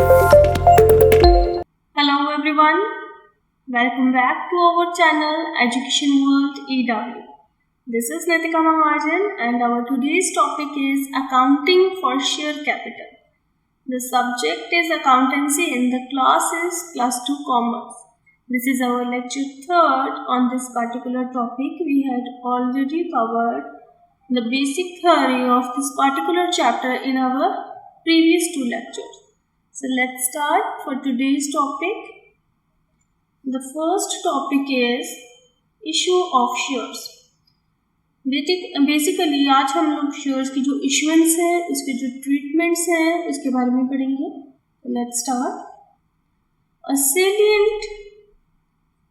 Hello everyone, welcome back to our channel Education World EW. This is Nitika Mahajan and our today's topic is accounting for share capital. The subject is accountancy and the class is class 2 commerce. This is our lecture 3rd on this particular topic. We had already covered the basic theory of this particular chapter in our previous 2 lectures. So let's start for today's topic. The first topic is issue of shares. Basically आज हम लोग shares की जो issuance है, उसके जो treatments हैं, उसके बारे में पढ़ेंगे. Let's start. A salient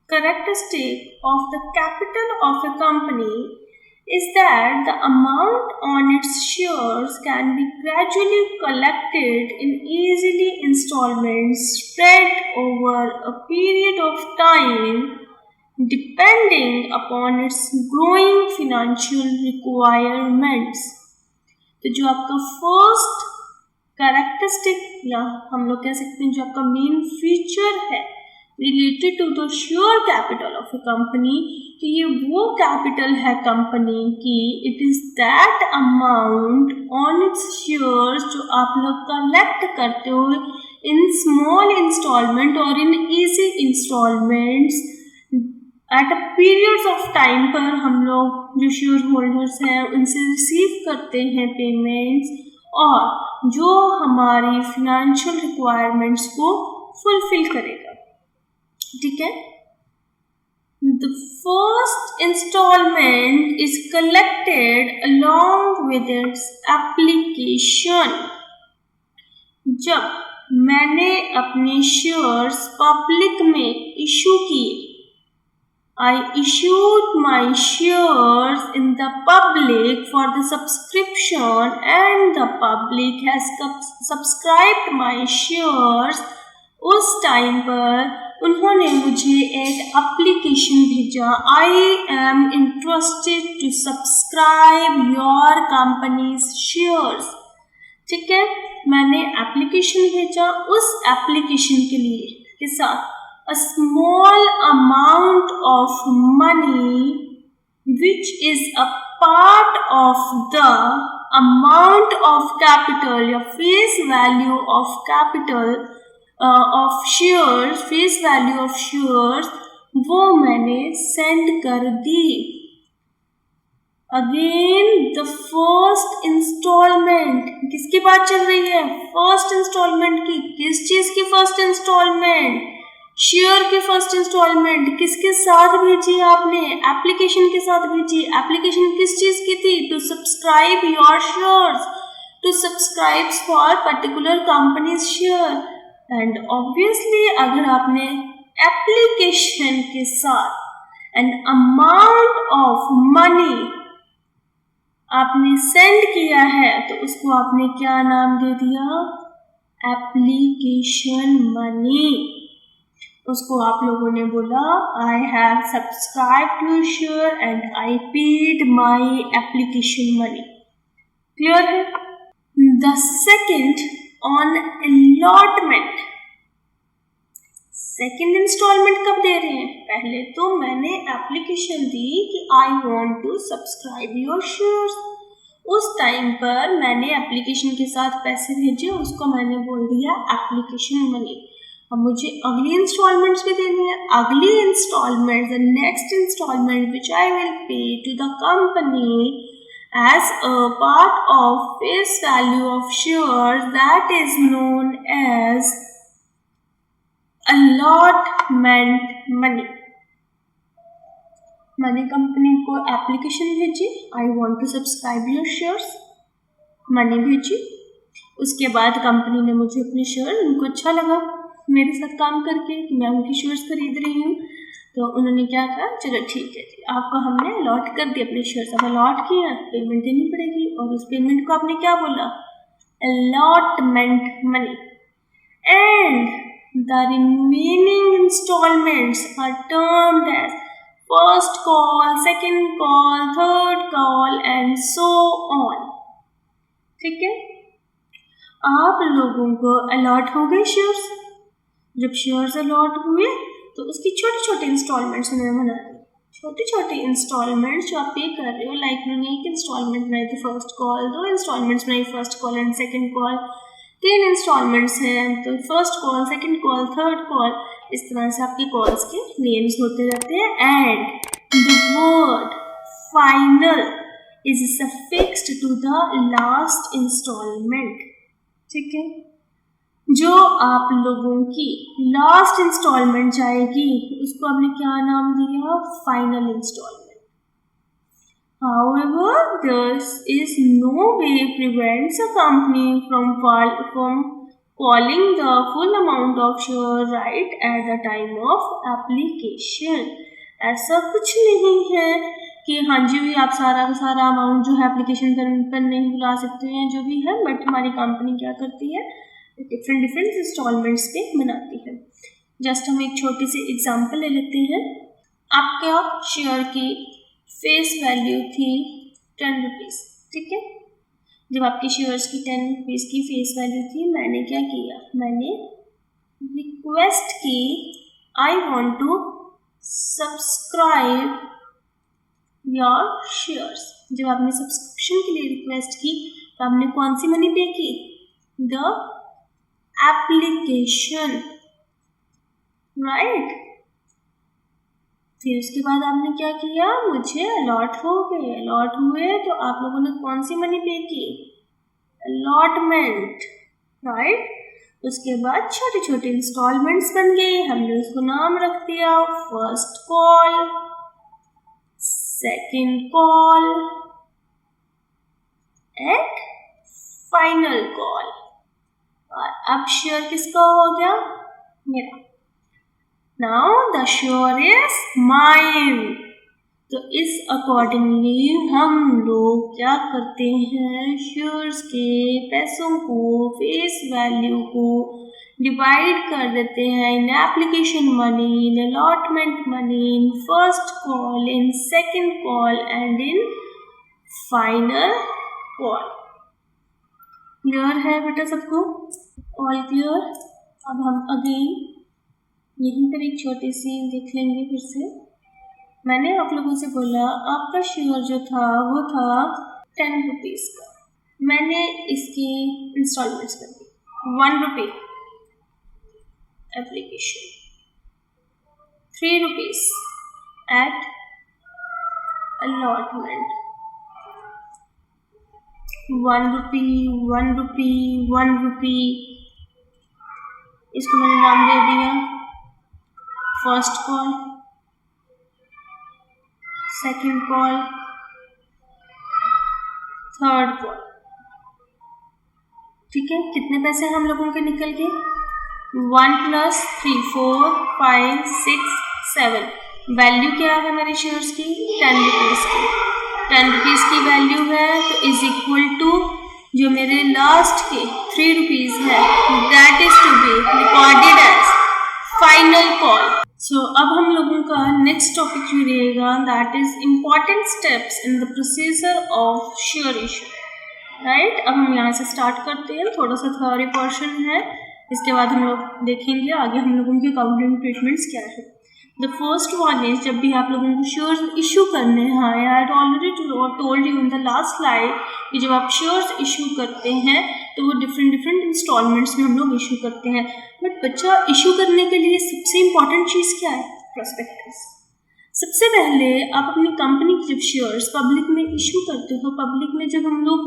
characteristic of the capital of a company is that the amount on its shares can be gradually collected in easily installments spread over a period of time depending upon its growing financial requirements. तो जो आपका first characteristic या हम लोग कह सकते हैं जो आपका मेन फीचर है related to the share capital of a company, कि ये वो कैपिटल है कंपनी की, it is that amount on its shares जो आप लोग कलेक्ट करते हो इन स्मॉल इंस्टॉलमेंट और in easy instalments at a periods of time पर हम लोग जो शेयर होल्डर्स हैं उनसे रिसीव करते हैं पेमेंट्स और जो हमारी फिनेंशियल रिक्वायरमेंट्स को फुलफिल करेगा. ठीक है. The first installment is collected along with its application. जब मैंने अपने शेयर्स पब्लिक में इशू किए, I issued my shares in the public for the subscription and the public has subscribed my shares. उस टाइम पर उन्होंने मुझे एक एप्लीकेशन भेजा, I am interested to subscribe your company's shares. ठीक है, मैंने एप्लीकेशन भेजा. उस एप्लीकेशन के लिए के साथ a small amount of money which is a part of the amount of capital या face value of capital of shares, face value of shares, वो मैंने सेंड कर दी. अगेन द फर्स्ट इंस्टॉलमेंट, किसकी बात चल रही है? फर्स्ट इंस्टॉलमेंट की. किस चीज की फर्स्ट इंस्टॉलमेंट? शेयर की फर्स्ट इंस्टॉलमेंट. किसके साथ भेजी आपने? एप्लीकेशन के साथ भेजी. एप्लीकेशन किस चीज की थी? To subscribe your shares, to subscribe for particular companies share. And obviously अगर आपने एप्लीकेशन के साथ एन अमाउंट ऑफ मनी आपने सेंड किया है तो उसको आपने क्या नाम दे दिया? Application money. उसको आप लोगों ने बोला I have subscribe to share and I paid my application money. Clear है? The second on allotment. Second instalment कब दे रहे हैं? पहले तो मैंने एप्लीकेशन दी कि I want to subscribe your shares. उस टाइम पर मैंने एप्लीकेशन के साथ पैसे भेजे, उसको मैंने बोल दिया एप्लीकेशन मनी. अब मुझे अगली इंस्टॉलमेंट्स भी देनी है. अगली instalment, the next instalment which I will pay to the company as a part of face value of shares, that is known as allotment money. मैंने कंपनी को एप्लीकेशन भेजी, I want to subscribe your shares, money भेजी. उसके बाद company ने मुझे अपने share, उनको अच्छा लगा मेरे साथ काम करके कि मैं उनकी शेयर्स खरीद रही हूँ, तो उन्होंने क्या कहा, चलो ठीक है जी, आपको हमने अलॉट कर दिया अपने शेयर्स. अब अलॉट किया, पेमेंट देनी पड़ेगी और उस पेमेंट को आपने क्या बोला? Allotment money. And the remaining instalments are termed as first call, second call, third call and so on. ठीक है. आप लोगों को अलॉट हो गए शेयर्स। जब शेयर्स अलॉट हुए तो उसकी छोटी छोटी इंस्टॉलमेंट्स उन्होंने बना दी। छोटी छोटी इंस्टॉलमेंट्स जो आप पे कर रहे हो, लाइक उन्होंने एक इंस्टॉलमेंट बनाई थी फर्स्ट कॉल, 2 इंस्टॉलमेंट्स बनाई first call and second call, 3 instalments हैं तो first call, second call, third call, इस तरह से आपके कॉल्स के नेम्स होते रहते हैं। And the word final is suffixed to the last instalment. ठीक है, जो आप लोगों की लास्ट इंस्टॉलमेंट जाएगी उसको आपने क्या नाम दिया? Final instalment. However, this is no way prevents a company from calling the full amount of share right at the time of application. ऐसा कुछ नहीं है कि हाँ जी भी आप सारा का सारा अमाउंट जो है एप्लीकेशन पर नहीं बुला सकते हैं, जो भी है, बट हमारी कंपनी क्या करती है, डिफरेंट इंस्टॉलमेंट्स पे बनाती है। जस्ट हम एक छोटी सी एग्जांपल ले लेते हैं। आपका शेयर की फेस वैल्यू थी 10 रुपीज़। ठीक है, जब आपके शेयर्स की 10 रुपीज़ की फेस वैल्यू थी, मैंने क्या किया? मैंने रिक्वेस्ट की I want to subscribe your shares. जब आपने सब्सक्रिप्शन के लिए रिक्वेस्ट की तो आपने कौन सी मनी पे की? The application, right. फिर उसके बाद आपने क्या किया? मुझे अलॉट हो गए। अलॉट हुए तो आप लोगों ने कौन सी मनी पे की? Allotment, right. उसके बाद छोटे छोटे इंस्टॉलमेंट्स बन गए, हमने उसको नाम रख दिया first call, second call and final call. और अब शेयर किसका हो गया? मेरा। Now the share is mine. तो इस अकॉर्डिंगली हम लोग क्या करते हैं? शेयर्स के पैसों को, फेस वैल्यू को डिवाइड कर देते हैं in application money, in allotment money, in first call, in second call and in final call. Clear है बेटा सबको? All clear? अब हम अगेन यहीं पर एक छोटी सी देख लेंगे फिर से। मैंने आप लोगों से बोला आपका शेयर जो था वो था 10 रुपीज़ का। मैंने इसकी इंस्टॉलमेंट्स कर दी 1 रुपये एप्लीकेशन, 3 रुपीज़ एट अलॉटमेंट, 1 रुपी, इसको मैंने नाम दे दिया first call, second call, third call. ठीक है, कितने पैसे हम लोगों के निकल गए? 1 + 3 4 5 6 7। वैल्यू क्या है मेरे शेयर्स की? 10 रुपीज़ की। 10 रुपीज़ की वैल्यू है तो इज इक्वल टू जो मेरे लास्ट के 3 रुपीज़ है, that is to be recorded as final call. So अब हम लोगों का नेक्स्ट टॉपिक जो रहेगा that is important steps in the procedure of share issue, right. अब हम यहाँ से स्टार्ट करते हैं, थोड़ा सा थ्योरी पोर्शन है, इसके बाद हम लोग देखेंगे आगे हम लोगों के अकाउंटिंग ट्रीटमेंट्स क्या है। द फर्स्ट वन इज जब भी आप लोगों को शेयर्स इशू करने हैं, I had already told you in the last slide कि जब आप शेयर्स इशू करते हैं तो वो डिफरेंट इंस्टॉलमेंट्स में हम लोग इशू करते हैं। बट बच्चा इशू करने के लिए सबसे इम्पॉर्टेंट चीज़ क्या है? प्रॉस्पेक्टस। सबसे पहले आप अपनी कंपनी की जब शेयर्स पब्लिक में इशू करते हो, पब्लिक में जब हम लोग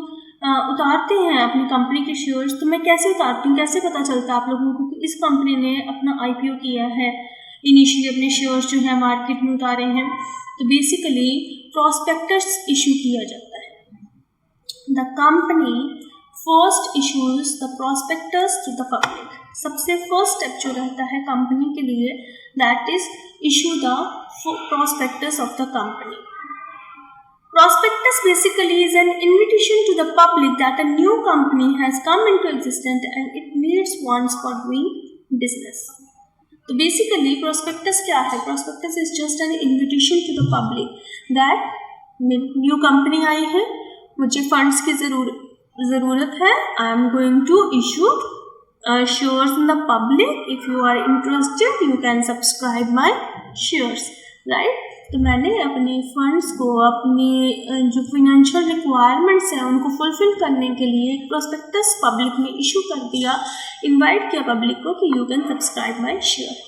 उतारते हैं अपनी कंपनी के शेयर्स, तो मैं कैसे उतारती हूँ, कैसे पता चलता है आप लोगों को कि इस कंपनी ने अपना IPO किया है, इनिशियली अपने शेयर्स जो है मार्केट में उतारे हैं? तो बेसिकली प्रॉस्पेक्टस इशू किया जाता है। The company first issues the prospectus to the public. सबसे फर्स्ट स्टेप जो रहता है कंपनी के लिए that is issue the prospectus of the company. Prospectus basically is an invitation to the public that a new company has come into existence and it needs funds for doing business. तो basically prospectus क्या है? Prospectus is just an invitation to the public that new company आई है, मुझे funds की ज़रूरत ज़रूरत है, I am going to issue shares in the public. If you are interested, you can subscribe my shares, right? तो मैंने अपने फंड्स को, अपनी जो फिनेंशियल रिक्वायरमेंट्स हैं उनको फुलफिल करने के लिए एक प्रोस्पेक्टस पब्लिक में इशू कर दिया, इनवाइट किया पब्लिक को कि you can subscribe my share.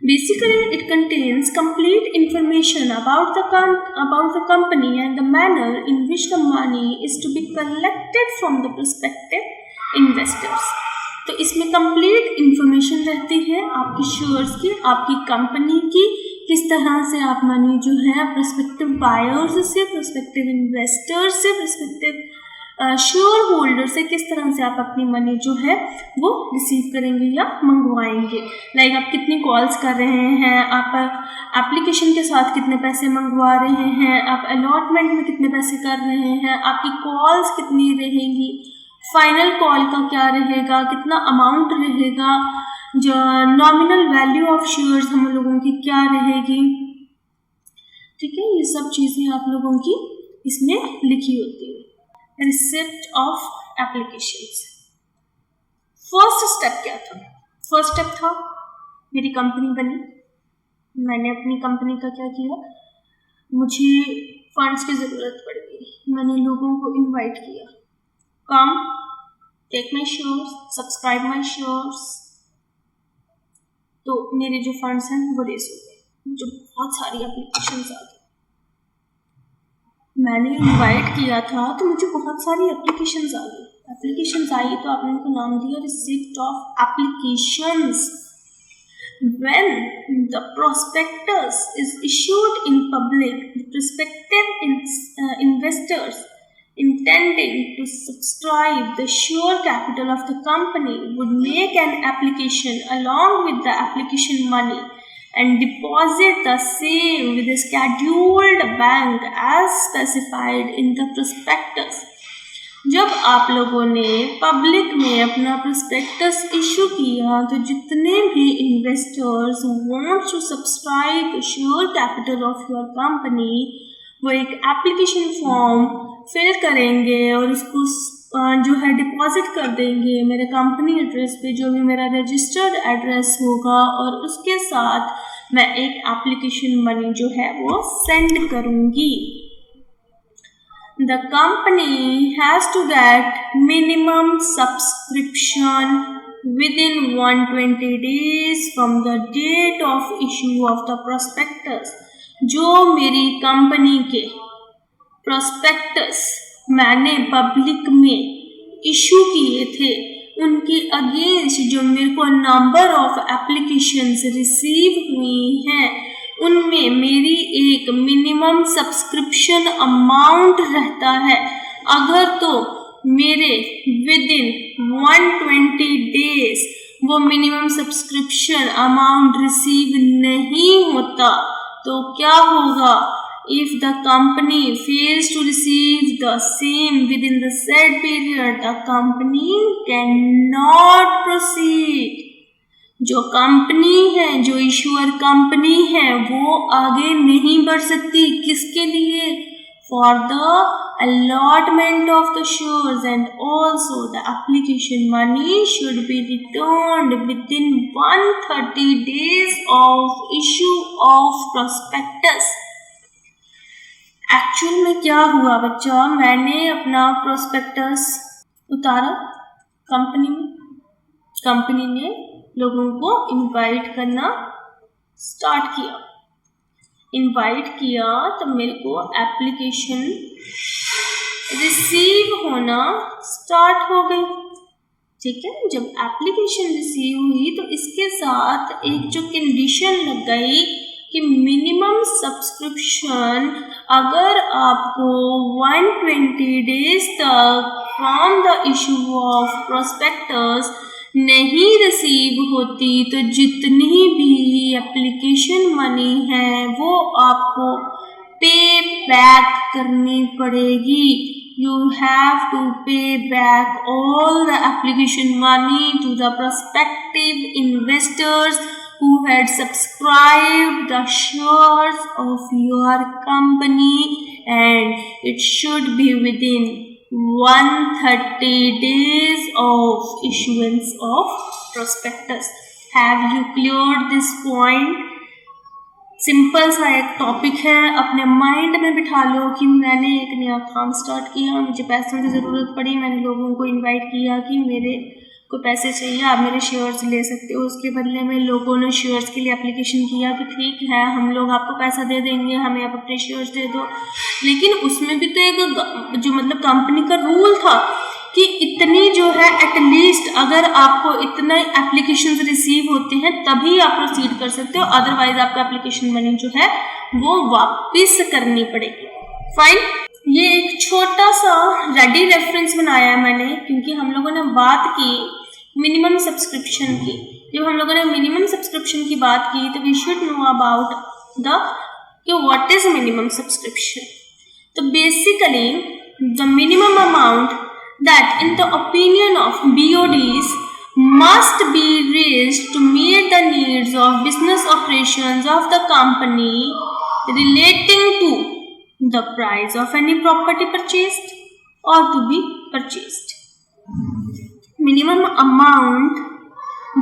Basically, it contains complete information about the company and the manner in which the money is to be collected from the prospective investors. तो इसमें complete information रहती है आपकी shares की, आपकी company की, किस तरह से आप मनी जो है प्रोस्पेक्टिव बायर्स से, प्रोस्पेक्टिव इन्वेस्टर्स से, प्रोस्पेक्टिव शेयर होल्डर से किस तरह से आप अपनी मनी जो है वो रिसीव करेंगे या मंगवाएंगे. लाइक आप कितनी कॉल्स कर रहे हैं, आप एप्लीकेशन के साथ कितने पैसे मंगवा रहे हैं, आप अलॉटमेंट में कितने पैसे कर रहे हैं, आपकी कॉल्स कितनी रहेंगी, फाइनल कॉल का क्या रहेगा, कितना अमाउंट रहेगा, जो नॉमिनल वैल्यू ऑफ शेयर्स हम लोगों की क्या रहेगी. ठीक है, ये सब चीज़ें आप लोगों की इसमें लिखी होती है. Receipt of applications. First step क्या था? फर्स्ट स्टेप था मेरी कंपनी बनी. मैंने अपनी कंपनी का क्या किया, मुझे फंड्स की ज़रूरत पड़ गई, मैंने लोगों को इनवाइट किया, come take my shares, subscribe my shares. तो मेरे जो फंड्स हैं वो रेस हो गए, मुझे बहुत सारी एप्लीकेशंस आ गई. मैंने इनवाइट किया था तो मुझे बहुत सारी एप्लीकेशंस आ गई. एप्लीकेशंस आई तो आपने उनको नाम दिया receipt of applications. When the prospectus is issued in public, the prospective investors intending to subscribe the share capital of the company would make an application along with the application money and deposit the same with a scheduled bank as specified in the prospectus. जब आप लोगों ने public में अपना prospectus issue किया तो जितने भी investors want to subscribe the share capital of your company, वो एक एप्लीकेशन फॉर्म फिल करेंगे और उसको जो है डिपॉजिट कर देंगे मेरे कंपनी एड्रेस पे, जो भी मेरा रजिस्टर्ड एड्रेस होगा, और उसके साथ मैं एक एप्लीकेशन मनी जो है वो सेंड करूँगी. The company has to get minimum subscription within 120 days from the date of issue of the prospectus. जो मेरी कंपनी के prospectus मैंने पब्लिक में इशू किए थे उनके अगेंस्ट जो मेरे को नंबर ऑफ एप्लीकेशंस रिसीव हुई हैं उनमें मेरी एक मिनिमम सब्सक्रिप्शन अमाउंट रहता है. अगर तो मेरे विद इन 120 डेज वो मिनिमम सब्सक्रिप्शन अमाउंट रिसीव नहीं होता तो क्या होगा? If the company fails to receive the same within the said period, the company cannot proceed. जो कंपनी है, जो इशूअर कंपनी है, वो आगे नहीं बढ़ सकती. किसके लिए? For the allotment of the shares, and also the application money should be returned within 130 days of issue of prospectus. Actual में क्या हुआ बच्चा, मैंने अपना प्रोस्पेक्टस उतारा कंपनी में, कंपनी ने लोगों को इनवाइट करना स्टार्ट किया. इनवाइट किया तो मेरे को एप्लीकेशन रिसीव होना स्टार्ट हो गई. ठीक है, जब एप्लीकेशन रिसीव हुई तो इसके साथ एक जो कंडीशन लग गई कि मिनिमम सब्सक्रिप्शन अगर आपको 120 डेज तक from the issue of prospectus नहीं रिसीव होती तो जितनी भी एप्लीकेशन मनी है वो आपको पे बैक करनी पड़ेगी. You have to pay back all the application money to the prospective investors who had subscribed the shares of your company, and it should be within 130 days of issuance of prospectus. Have you cleared this point? Simple सा एक topic है, अपने mind में बिठा लो कि मैंने एक नया काम स्टार्ट किया, मुझे पैसों की ज़रूरत पड़ी, मैंने लोगों को इनवाइट किया कि मेरे को पैसे चाहिए, आप मेरे शेयर्स ले सकते हो। उसके बदले में लोगों ने शेयर्स के लिए एप्लीकेशन किया कि ठीक है हम लोग आपको पैसा दे देंगे, हमें आप अपने शेयर्स दे दो। लेकिन उसमें भी तो एक जो मतलब कंपनी का रूल था कि इतनी जो है एटलीस्ट अगर आपको इतना एप्लीकेशंस रिसीव होते हैं तभी आप प्रोसीड कर सकते हो, अदरवाइज आपको एप्लीकेशन मनी जो है वो वापस करनी पड़ेगी। फाइन, ये एक छोटा सा रेडी रेफरेंस बनाया है मैंने, क्योंकि हम लोगों ने बात की मिनिमम सब्सक्रिप्शन की। जब हम लोगों ने मिनिमम सब्सक्रिप्शन की बात की तो we should know about the कि व्हाट इज मिनिमम सब्सक्रिप्शन। तो basically the minimum amount that in the opinion of BODs must be raised to meet the needs of business operations of the company relating to the price of any property purchased or to be purchased. Minimum amount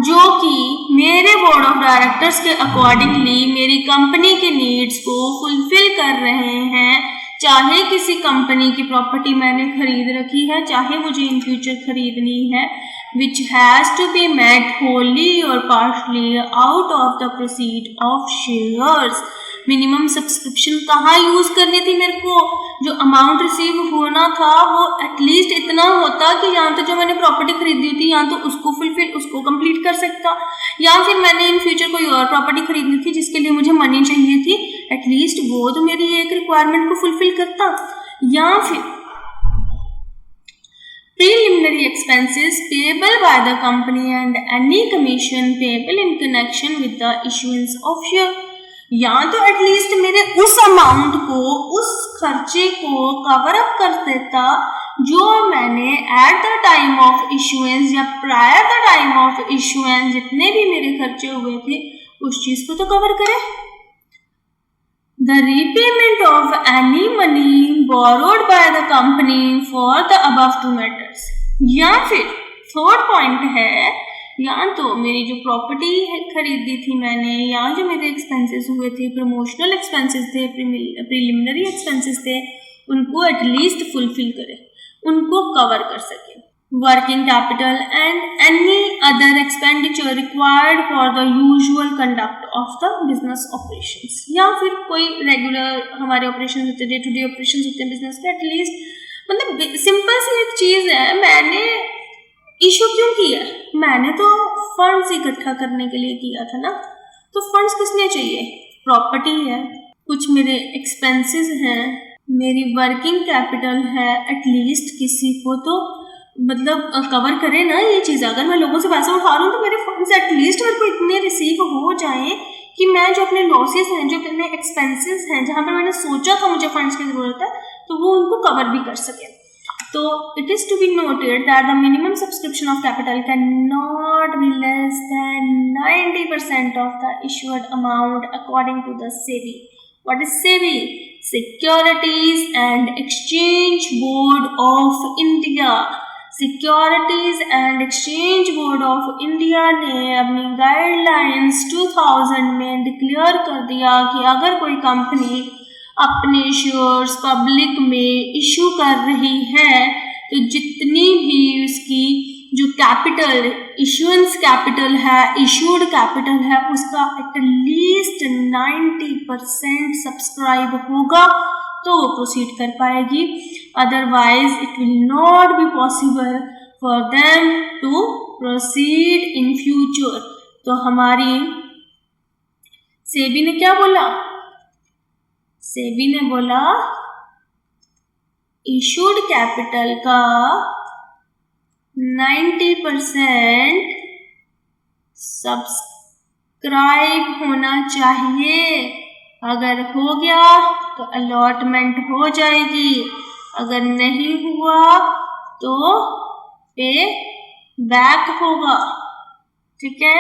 जो कि मेरे board of directors के accordingly मेरी company के needs को fulfil कर रहे हैं, चाहे किसी कंपनी की प्रॉपर्टी मैंने खरीद रखी है, चाहे मुझे इन फ्यूचर खरीदनी है, which has to be met wholly और partially out of the proceed of shares. Minimum subscription कहाँ यूज़ करनी थी मेरे को? जो अमाउंट रिसीव होना था वो एटलीस्ट इतना होता कि या तो जो मैंने प्रॉपर्टी खरीदी थी या तो उसको फुलफिल उसको कंप्लीट कर सकता, या फिर मैंने इन फ्यूचर कोई और प्रॉपर्टी खरीदनी थी जिसके लिए मुझे मनी चाहिए थी, एटलीस्ट वो तो मेरी एक रिक्वायरमेंट को फुलफिल करता। या फिर preliminary expenses payable by the company and any commission payable in connection with the issuance of share, या तो एटलीस्ट मेरे उस अमाउंट को, उस खर्चे को कवर अप कर देता जो मैंने at the time of issuance या prior the time of issuance जितने भी मेरे खर्चे हुए थे उस चीज को तो कवर करे। The repayment of any money borrowed by the company for the above two matters, या फिर थर्ड पॉइंट है या तो मेरी जो प्रॉपर्टी खरीदी थी मैंने, या जो मेरे एक्सपेंसेस हुए थे, प्रमोशनल एक्सपेंसेस थे, प्रीलिमिनरी एक्सपेंसेस थे, उनको एटलीस्ट फुलफिल करे, उनको कवर कर सके। Working capital and any other expenditure required for the usual conduct of the business operations, या फिर कोई रेगुलर हमारे ऑपरेशन होते हैं, डे टू डे ऑपरेशन होते हैं बिजनेस के, एटलीस्ट मतलब सिंपल सी एक चीज़ है, मैंने इशू क्यों किया? मैंने तो फंड्स इकट्ठा करने के लिए किया था ना। तो फंड्स किस लिए चाहिए? प्रॉपर्टी है, कुछ मेरे एक्सपेंसेस हैं, मेरी वर्किंग कैपिटल है, एटलीस्ट किसी को तो मतलब कवर करे ना ये चीज़। अगर मैं लोगों से पैसा उठा रहा हूँ तो मेरे फंड्स एटलीस्ट मेरे को इतने रिसीव हो जाएं कि मैं जो अपने लॉसेस हैं, जो अपने एक्सपेंसेस हैं, जहाँ पर मैंने सोचा था मुझे फंड्स की ज़रूरत है, तो वो उनको कवर भी कर सके। So it is to be noted that the minimum subscription of capital cannot be less than 90% of the issued amount according to the SEBI. What is SEBI? Securities and Exchange Board of India. Securities and Exchange Board of India ने अपनी guidelines 2000 में declare कर दिया कि अगर कोई company अपने shares public में इशू कर रही है तो जितनी भी उसकी जो कैपिटल, इशुएंस कैपिटल है, इशूड कैपिटल है, उसका एटलीस्ट 90% सब्सक्राइब होगा तो वो प्रोसीड कर पाएगी, otherwise it will not be possible for them to proceed in future. तो हमारी सेबी ने क्या बोला? सेबी ने बोला इशूड कैपिटल का 90% सब्सक्राइब होना चाहिए। अगर हो गया तो अलॉटमेंट हो जाएगी, अगर नहीं हुआ तो पे बैक होगा। ठीक है,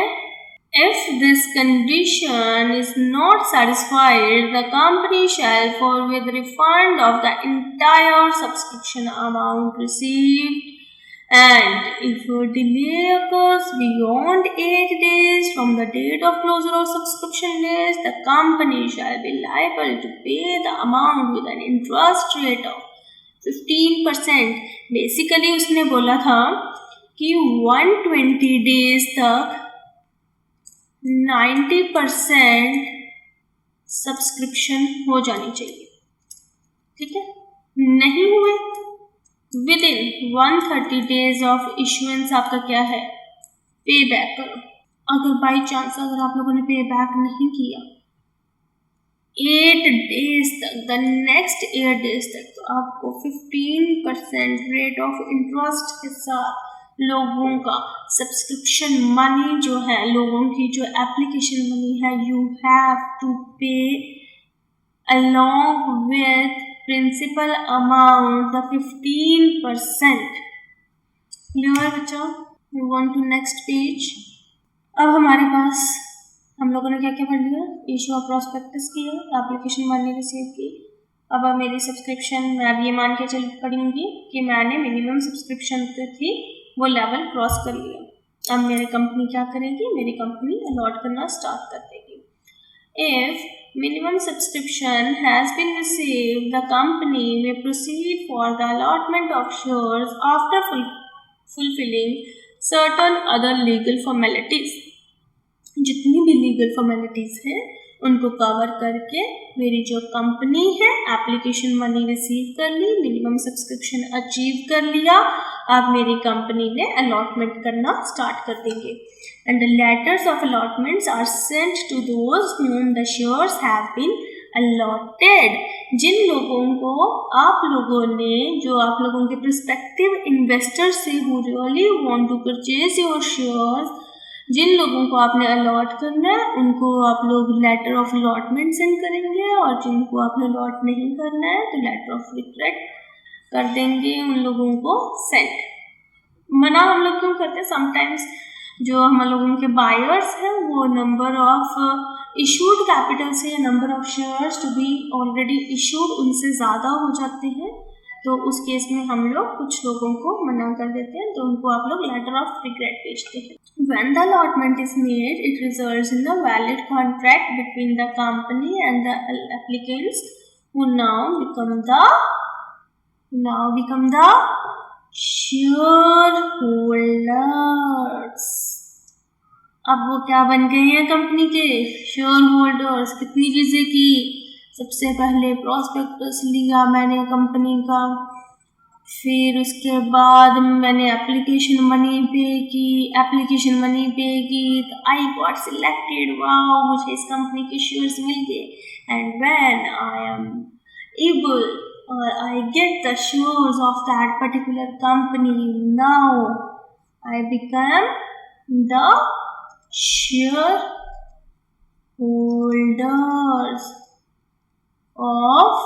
If this condition is not satisfied, the company shall forthwith refund of the entire subscription amount received, and if a delay occurs beyond 8 days from the date of closure of subscription list, the company shall be liable to pay the amount with an interest rate of 15%. Basically उसने बोला था कि 120 days तक 90% subscription हो जानी चाहिए, ठीक है। नहीं हुए with in 130 days of issuance आपका क्या है, पे बैक करो। अगर बाई चांस अगर आप लोगों ने पे बैक नहीं किया 8 डेज तक, द नेक्स्ट 8 डेज तक, तो आपको 15% रेट ऑफ इंटरेस्ट के साथ लोगों का सब्सक्रिप्शन मनी जो है, लोगों की जो एप्लीकेशन मनी है, यू हैव टू पे along with principal amount the 15%. Clear बच्चा? Move on to next page. अब हमारे पास हम लोगों ने क्या क्या पढ़ लिया, इशू ऑफ प्रॉस्पेक्टस किया, एप्लीकेशन मनी रिसीव की। अब मेरी सब्सक्रिप्शन मैं अब ये मान के चल पड़ूंगी कि मैंने मिनिमम सब्सक्रिप्शन तो थी वो लेवल क्रॉस कर लिया। अब मेरी कंपनी क्या करेगी, मेरी कंपनी अलॉट करना स्टार्ट कर देगी। If minimum subscription has been received, the company may proceed for the allotment of shares after fulfilling certain other legal formalities. जितनी भी लीगल फॉर्मेलिटीज हैं उनको कवर करके मेरी जो कंपनी है एप्लीकेशन मनी रिसीव कर ली, मिनिमम सब्सक्रिप्शन अचीव कर लिया, अब मेरी कंपनी ने अलॉटमेंट करना स्टार्ट कर देंगे। And the letters of allotments are sent to those whom the shares have been allotted. जिन लोगों को आप लोगों ने, जो आप लोगों के प्रोस्पेक्टिव इन्वेस्टर्स से who really want to purchase your shares, जिन लोगों को आपने अलॉट करना है उनको आप लोग लेटर ऑफ अलॉटमेंट सेंड करेंगे, और जिनको आपने अलॉट नहीं करना है तो लेटर ऑफ रिग्रेट कर देंगे उन लोगों को सेंड। मना हम लोग क्यों करते हैं, समटाइम्स जो हम लोगों के बायर्स हैं वो नंबर ऑफ इशूड कैपिटल से number of shares to be already issued उनसे ज़्यादा हो जाते हैं, तो उस केस में हम लोग कुछ लोगों को मना कर देते हैं, तो उनको आप लोग लेटर ऑफ रिग्रेट भेजते हैं। When the allotment is made, it results in a valid contract between the company and the applicants, who now become the shareholders. अब वो क्या बन गए हैं, कंपनी के शेयर होल्डर्स। कितनी चीजें की, सबसे पहले प्रॉस्पेक्टस लिया मैंने कंपनी का, फिर उसके बाद मैंने एप्लीकेशन मनी पे की, तो आई गॉट सिलेक्टेड, वाओ मुझे इस कंपनी के शेयर्स मिल गए। And when I am able और I get the shares of that particular company, now I become the share holders of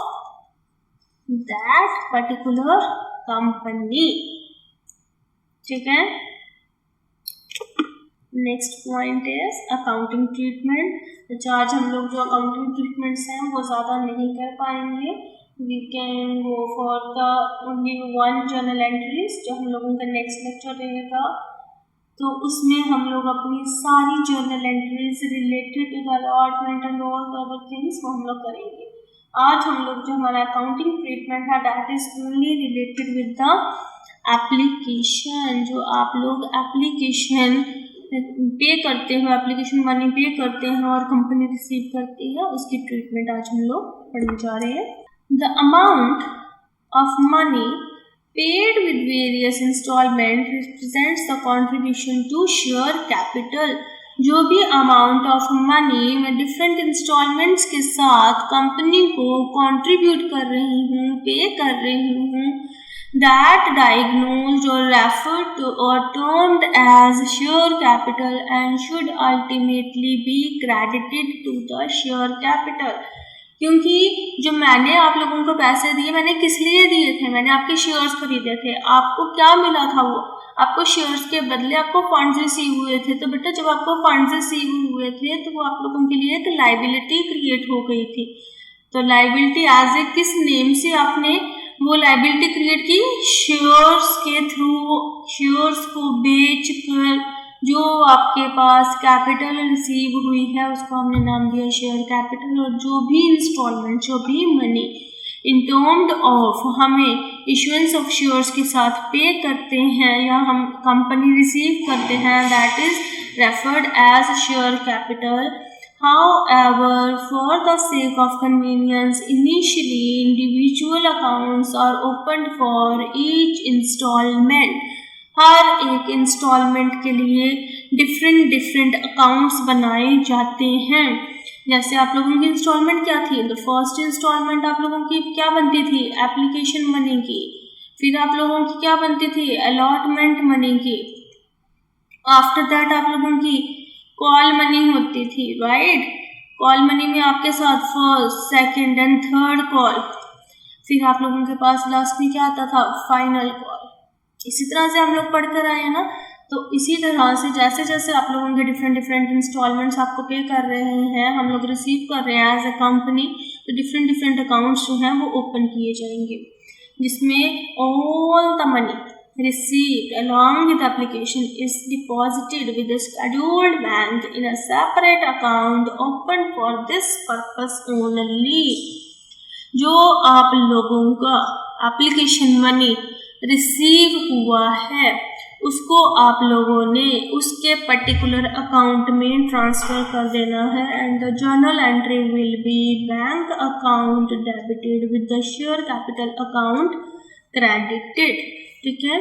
that particular company, ठीक है। Next point is accounting treatment. तो आज हम लोग जो अकाउंटिंग ट्रीटमेंट्स हैं वो ज़्यादा नहीं कर पाएंगे, we can go for the only 1 journal entries, जो हम लोगों का नेक्स्ट लेक्चर रहेगा, तो उसमें हम लोग अपनी सारी journal entries related to the allotment and all the other things वो हम लोग करेंगे। आज हम लोग जो हमारा अकाउंटिंग ट्रीटमेंट है that is only related with the application. जो आप लोग एप्लीकेशन पे करते हो, एप्लीकेशन मनी पे करते हैं और कंपनी रिसीव करती है, उसकी ट्रीटमेंट आज हम लोग पढ़ने जा रहे हैं। The amount of money paid with various installment represents the contribution to share capital. जो भी अमाउंट ऑफ मनी मैं डिफरेंट इंस्टॉलमेंट्स के साथ कंपनी को कंट्रीब्यूट कर रही हूँ, पे कर रही हूँ, that diagnosed or referred to or termed as share capital and should ultimately be credited to the share capital. क्योंकि जो मैंने आप लोगों को पैसे दिए, मैंने किस लिए दिए थे, मैंने आपके शेयर्स खरीदे थे, आपको क्या मिला था, वो आपको शेयर्स के बदले आपको फंड्स रिसीव हुए थे, तो बेटा जब आपको फंड्स रिसीव हुए थे तो वो आप लोगों के लिए एक लायबिलिटी क्रिएट हो गई थी। तो लायबिलिटी एज ए किस नेम से आपने वो लायबिलिटी क्रिएट की, शेयर्स के थ्रू, शेयर्स को बेचकर जो आपके पास कैपिटल रिसीव हुई है उसको हमने नाम दिया शेयर कैपिटल। और जो भी इंस्टॉलमेंट, जो भी मनी इन टर्म्स ऑफ हमें इशुएंस ऑफ शेयर्स के साथ पे करते हैं या हम कंपनी रिसीव करते हैं, that is referred as share capital. However, for the sake of convenience, initially individual accounts are opened for each installment. हर एक इंस्टॉलमेंट के लिए डिफरेंट अकाउंट्स बनाए जाते हैं। जैसे आप लोगों की इंस्टॉलमेंट क्या थी, द फर्स्ट इंस्टॉलमेंट आप लोगों की क्या बनती थी, एप्लीकेशन मनी की। फिर आप लोगों की क्या बनती थी, अलॉटमेंट मनी की। आफ्टर दैट आप लोगों की कॉल मनी होती थी, राइट। कॉल मनी में आपके साथ first, second and third call. फिर आप लोगों के पास लास्ट में क्या आता था, फाइनल कॉल। इसी तरह से हम लोग पढ़कर आए हैं ना। तो इसी तरह से जैसे जैसे आप लोगों के डिफरेंट इंस्टॉलमेंट्स आपको पे कर रहे हैं, हम लोग रिसीव कर रहे हैं एज ए कंपनी, तो डिफरेंट अकाउंट्स जो हैं वो ओपन किए जाएंगे, जिसमें all the money received along with application is deposited with a scheduled bank in a separate account opened for this purpose only। जो आप लोगों का एप्लीकेशन मनी रिसीव हुआ है उसको आप लोगों ने उसके पर्टिकुलर अकाउंट में ट्रांसफ़र कर देना है। And the journal entry will be bank account debited with the share capital account credited. ठीक है,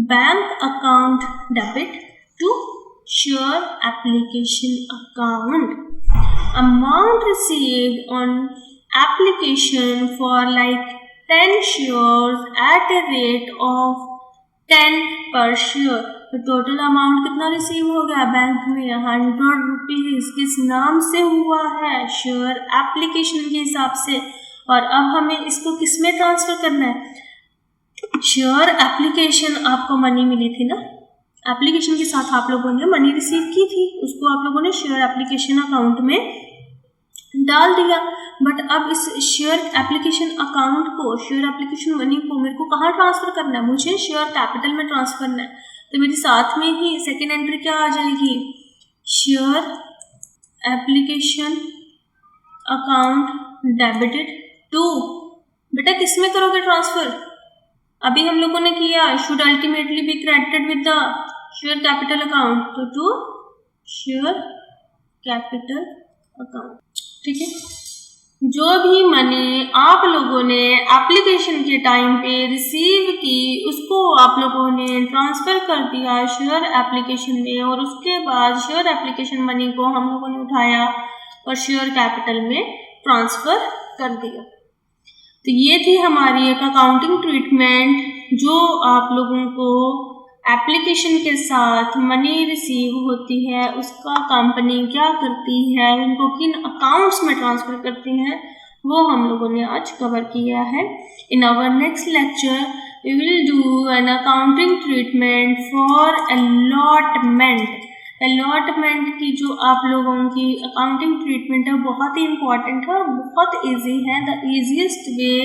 bank account debit to share application account. Amount received on application for like 10 shares at a rate of 10 per share. तो total amount कितना receive हो गया bank में, 100 rupees. किस नाम से हुआ है, शेयर एप्लीकेशन के हिसाब से। और अब हमें इसको किस में ट्रांसफ़र करना है, शेयर एप्लीकेशन आपको मनी मिली थी ना, एप्लीकेशन के साथ आप लोगों ने मनी रिसीव की थी, उसको आप लोगों ने शेयर एप्लीकेशन अकाउंट में डाल दिया। बट अब इस शेयर एप्लीकेशन अकाउंट को, शेयर एप्लीकेशन मनी को मेरे को कहाँ ट्रांसफ़र करना है, मुझे शेयर कैपिटल में ट्रांसफ़र करना है। तो मेरे साथ में ही सेकेंड एंट्री क्या आ जाएगी, share application account debited to, बेटा किस में करोगे ट्रांसफ़र, अभी हम लोगों ने किया should ultimately be credited with the share capital account, तो टू शेयर कैपिटल अकाउंट। ठीक है, जो भी मनी आप लोगों ने एप्लीकेशन के टाइम पे रिसीव की उसको आप लोगों ने ट्रांसफ़र कर दिया शेयर एप्लीकेशन में, और उसके बाद शेयर एप्लीकेशन मनी को हम लोगों ने उठाया और शेयर कैपिटल में ट्रांसफ़र कर दिया। तो ये थी हमारी एक अकाउंटिंग ट्रीटमेंट जो आप लोगों को एप्लीकेशन के साथ मनी रिसीव होती है उसका कंपनी क्या करती है, उनको किन अकाउंट्स में ट्रांसफ़र करती हैं, वो हम लोगों ने आज कवर किया है। In our next lecture we will do an accounting treatment for allotment. Allotment की जो आप लोगों की अकाउंटिंग ट्रीटमेंट है बहुत ही इंपॉर्टेंट है और बहुत इजी है। The easiest way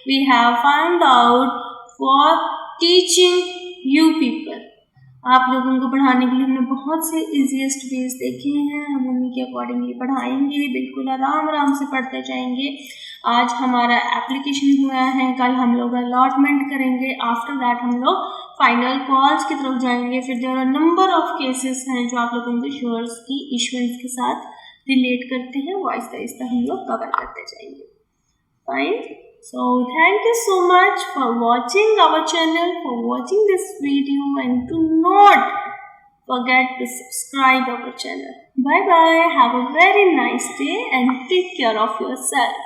we have found out for teaching you people. आप लोगों को पढ़ाने के लिए हमने बहुत से इजीएस्ट वेज देखे हैं, हम उन्हीं के अकॉर्डिंगली पढ़ाएंगे, बिल्कुल आराम से पढ़ते जाएंगे। आज हमारा एप्लीकेशन हुआ है, कल हम लोग अलॉटमेंट करेंगे, आफ्टर दैट हम लोग फाइनल कॉल्स की तरफ जाएंगे। फिर there are number of cases हैं जो आप लोगों के शेयर्स की इशुएंस के साथ रिलेट करते हैं, वो आहिस्ता आहिस्ता हम लोग कवर करते जाएंगे। Fine, so thank you so much for watching our channel, for watching this video, and do not forget to subscribe our channel. Bye bye, have a very nice day and take care of yourself.